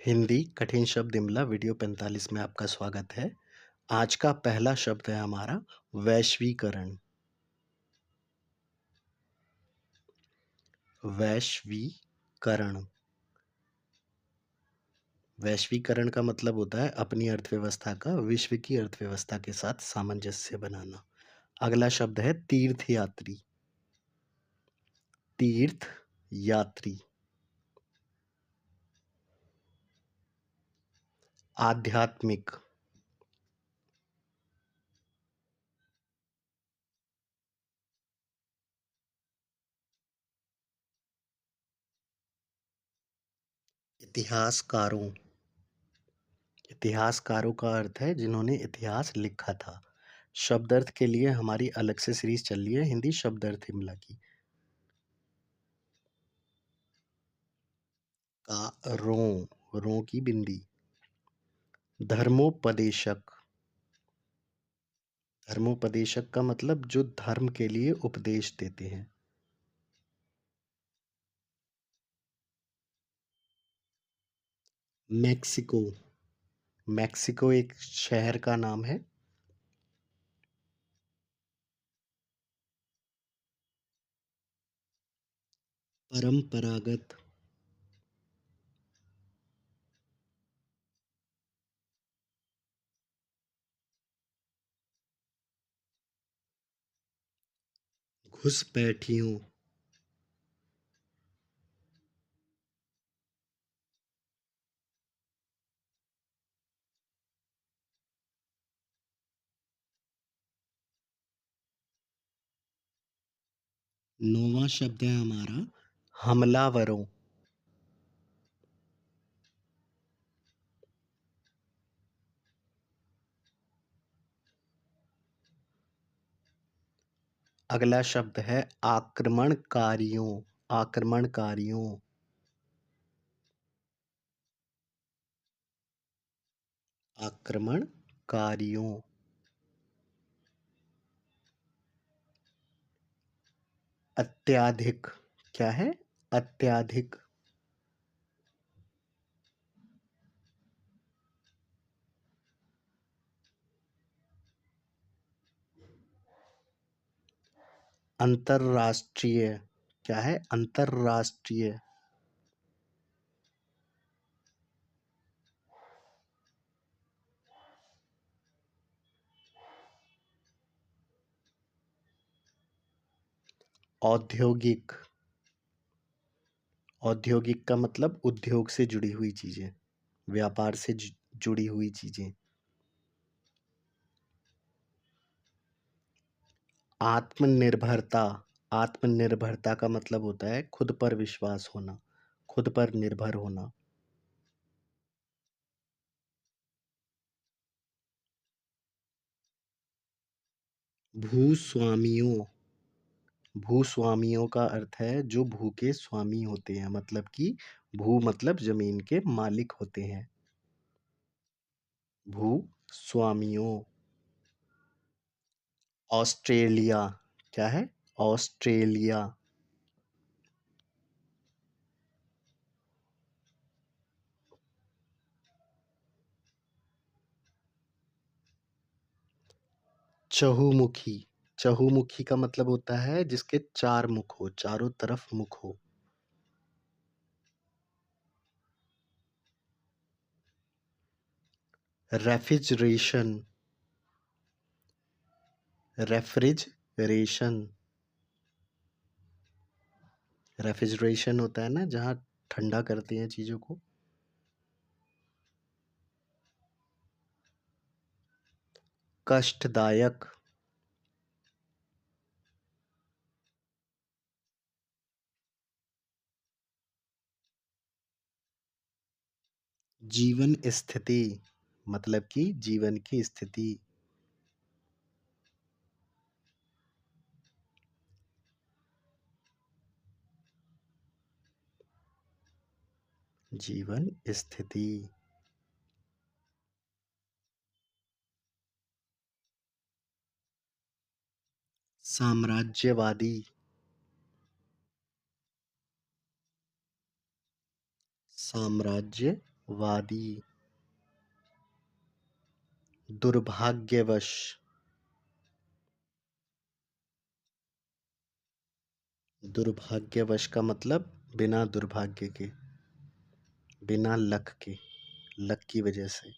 हिंदी कठिन शब्द इमला वीडियो 45 में आपका स्वागत है। आज का पहला शब्द है हमारा वैश्वीकरण। वैश्वीकरण। वैश्वीकरण का मतलब होता है अपनी अर्थव्यवस्था का विश्व की अर्थव्यवस्था के साथ सामंजस्य बनाना। अगला शब्द है तीर्थयात्री। तीर्थ यात्री। आध्यात्मिक। इतिहासकारों। इतिहासकारों का अर्थ है जिन्होंने इतिहास लिखा था। शब्दार्थ के लिए हमारी अलग से सीरीज चल रही है हिंदी शब्दार्थ इमला की। का रों की बिंदी। धर्मोपदेशक। धर्मोपदेशक का मतलब जो धर्म के लिए उपदेश देते हैं। मैक्सिको। मैक्सिको एक शहर का नाम है। परंपरागत। घुसपैठियों। नौवां शब्द है हमारा हमलावरों। अगला शब्द है आक्रमणकारियों। आक्रमणकारियों। आक्रमणकारियों। अत्याधिक। क्या है? अत्याधिक। अंतरराष्ट्रीय। क्या है? अंतरराष्ट्रीय। औद्योगिक। औद्योगिक का मतलब उद्योग से जुड़ी हुई चीजें, व्यापार से जुड़ी हुई चीजें। आत्मनिर्भरता। आत्मनिर्भरता का मतलब होता है खुद पर विश्वास होना, खुद पर निर्भर होना। भूस्वामियों। भूस्वामियों का अर्थ है जो भू के स्वामी होते हैं, मतलब कि भू मतलब जमीन के मालिक होते हैं। भूस्वामियों। ऑस्ट्रेलिया। क्या है? ऑस्ट्रेलिया। चहुमुखी। चहुमुखी का मतलब होता है जिसके चार मुख हो, चारों तरफ मुख हो। रेफ्रिजरेशन। रेफ्रिजरेशन। रेफ्रिजरेशन होता है ना जहाँ ठंडा करते हैं चीजों को। कष्टदायक। जीवन स्थिति मतलब कि जीवन की स्थिति। जीवन स्थिति। साम्राज्यवादी। साम्राज्यवादी। वादी, दुर्भाग्यवश, दुर्भाग्यवश का मतलब बिना दुर्भाग्य के, बिना लक के, लक की वजह से।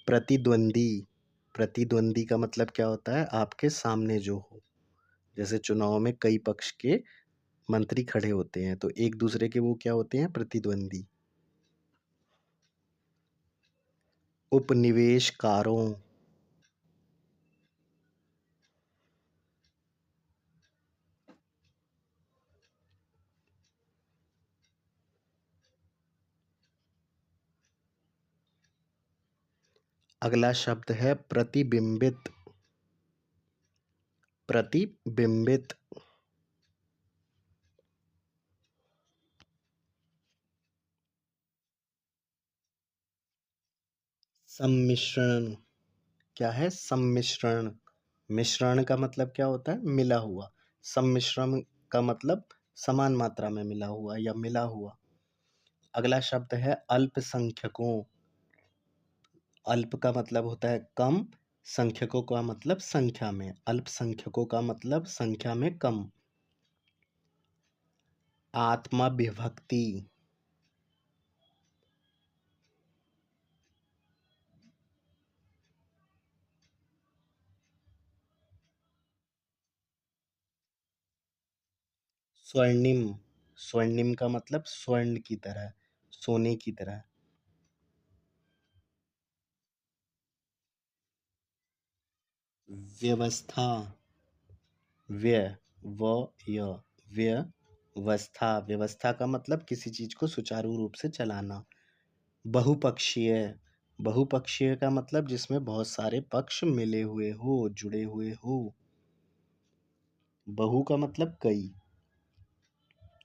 प्रतिद्वंदी, प्रतिद्वंदी का मतलब क्या होता है? आपके सामने जो हो। जैसे चुनाव में कई पक्ष के मंत्री खड़े होते हैं, तो एक दूसरे के वो क्या होते हैं? प्रतिद्वंदी। उपनिवेशकारों, अगला शब्द है प्रतिबिंबित, प्रतिबिंबित, सम्मिश्रण, क्या है? सम्मिश्रण। मिश्रण का मतलब क्या होता है? मिला हुआ। सम्मिश्रण का मतलब समान मात्रा में मिला हुआ या मिला हुआ। अगला शब्द है अल्पसंख्यकों। अल्प का मतलब होता है कम, संख्यकों का मतलब संख्या में। अल्पसंख्यकों का मतलब संख्या में कम। आत्मा विभक्ति, स्वर्णिम, स्वर्णिम का मतलब स्वर्ण की तरह, सोने की तरह। व्यवस्था, व्यय, व य, व्यवस्था, व्यवस्था का मतलब किसी चीज को सुचारू रूप से चलाना। बहुपक्षीय, बहुपक्षीय का मतलब जिसमें बहुत सारे पक्ष मिले हुए हो, जुड़े हुए हो। बहु का मतलब कई,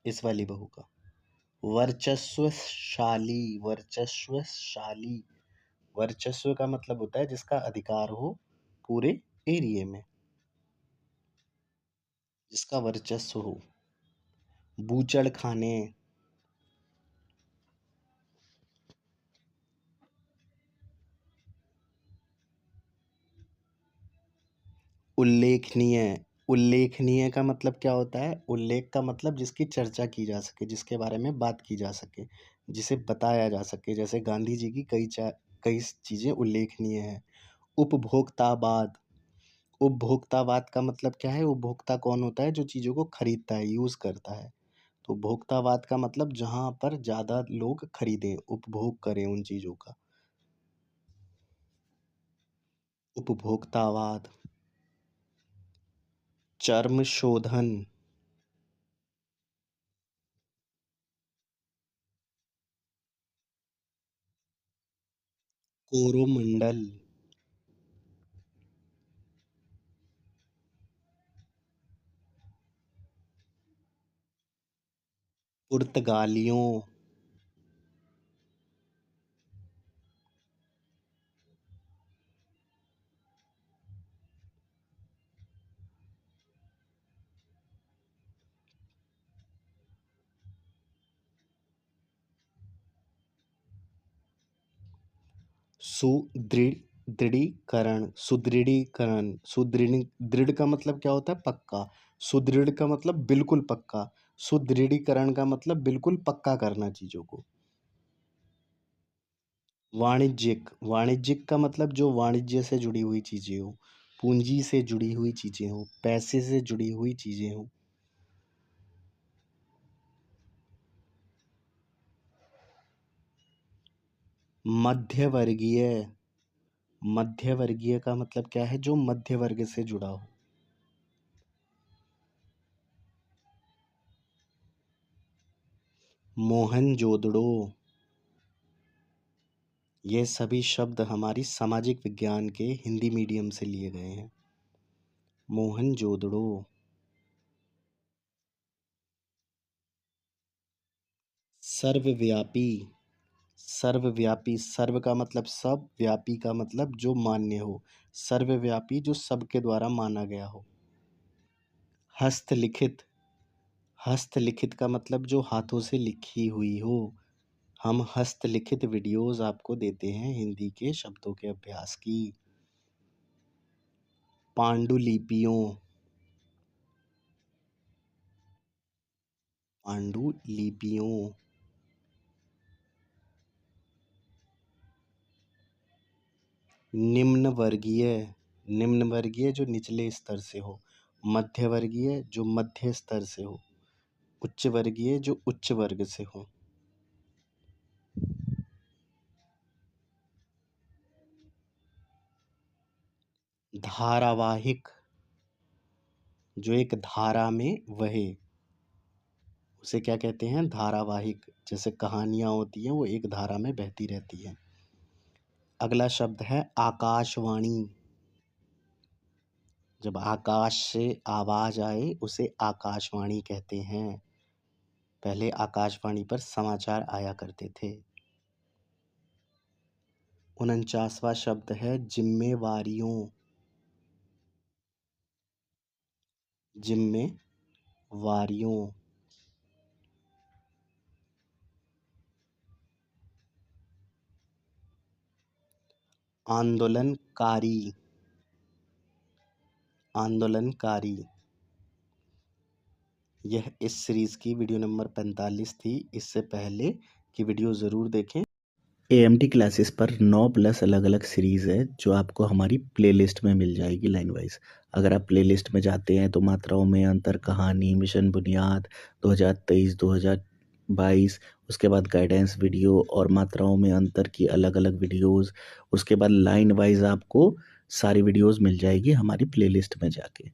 इस वाली बहु का। वर्चस्वशाली, वर्चस्वशाली, वर्चस्व का मतलब होता है जिसका अधिकार हो पूरे एरिया में, जिसका वर्चस्व हो। बूचड़खाने, उल्लेखनीय, उल्लेखनीय का मतलब क्या होता है? उल्लेख का मतलब जिसकी चर्चा की जा सके, जिसके बारे में बात की जा सके, जिसे बताया जा सके। जैसे गांधी जी की कई चीजें उल्लेखनीय हैं। उपभोक्तावाद, उपभोक्तावाद का मतलब क्या है? उपभोक्ता कौन होता है? जो चीजों को खरीदता है, यूज करता है। तो उपभोक्तावाद का मतलब जहां पर ज्यादा लोग खरीदें, उपभोग करें उन चीजों का। उपभोक्तावाद। चर्म शोधन, कोरोमंडल, पुर्तगालियों, सुदृढ़, दृढ़ीकरण, सुदृढ़ीकरण, दृढ़ का मतलब क्या होता है? पक्का। सुदृढ़ का मतलब बिल्कुल पक्का। सुदृढ़ीकरण का मतलब बिल्कुल पक्का करना चीजों को। वाणिज्यिक, वाणिज्यिक का मतलब जो वाणिज्य से जुड़ी हुई चीजें हो, पूंजी से जुड़ी हुई चीजें हो, पैसे से जुड़ी हुई चीजें हो। मध्यवर्गीय, मध्यवर्गीय का मतलब क्या है? जो मध्य वर्ग से जुड़ा हो। मोहनजोदड़ो, ये सभी शब्द हमारी सामाजिक विज्ञान के हिंदी मीडियम से लिए गए हैं। मोहनजोदड़ो। सर्वव्यापी, सर्वव्यापी, सर्व का मतलब सब, व्यापी का मतलब जो मान्य हो। सर्वव्यापी जो सबके द्वारा माना गया हो। हस्तलिखित, हस्तलिखित का मतलब जो हाथों से लिखी हुई हो। हम हस्तलिखित वीडियोज़ आपको देते हैं हिंदी के शब्दों के अभ्यास की। पांडुलिपियों, पांडुलिपियों। निम्न वर्गीय, निम्न वर्गीय जो निचले स्तर से हो, मध्य वर्गीय जो मध्य स्तर से हो, उच्च वर्गीय जो उच्च वर्ग से हो। धारावाहिक, जो एक धारा में वहे, उसे क्या कहते हैं? धारावाहिक। जैसे कहानियाँ होती हैं वो एक धारा में बहती रहती हैं। अगला शब्द है आकाशवाणी। जब आकाश से आवाज आए उसे आकाशवाणी कहते हैं। पहले आकाशवाणी पर समाचार आया करते थे। 49वां शब्द है जिम्मेवारियों। जिम्मेवारियों। आंदोलनकारी, आंदोलनकारी। यह इस सीरीज की वीडियो नंबर 45 थी। इससे पहले की वीडियो ज़रूर देखें। AMT क्लासेस पर 9+ अलग अलग सीरीज़ है जो आपको हमारी प्लेलिस्ट में मिल जाएगी लाइन वाइज। अगर आप प्लेलिस्ट में जाते हैं तो मात्राओं में अंतर, कहानी, मिशन बुनियाद 2023-2022, उसके बाद गाइडेंस वीडियो और मात्राओं में अंतर की अलग अलग वीडियोस, उसके बाद लाइन वाइज आपको सारी वीडियोस मिल जाएगी हमारी प्लेलिस्ट में जाके।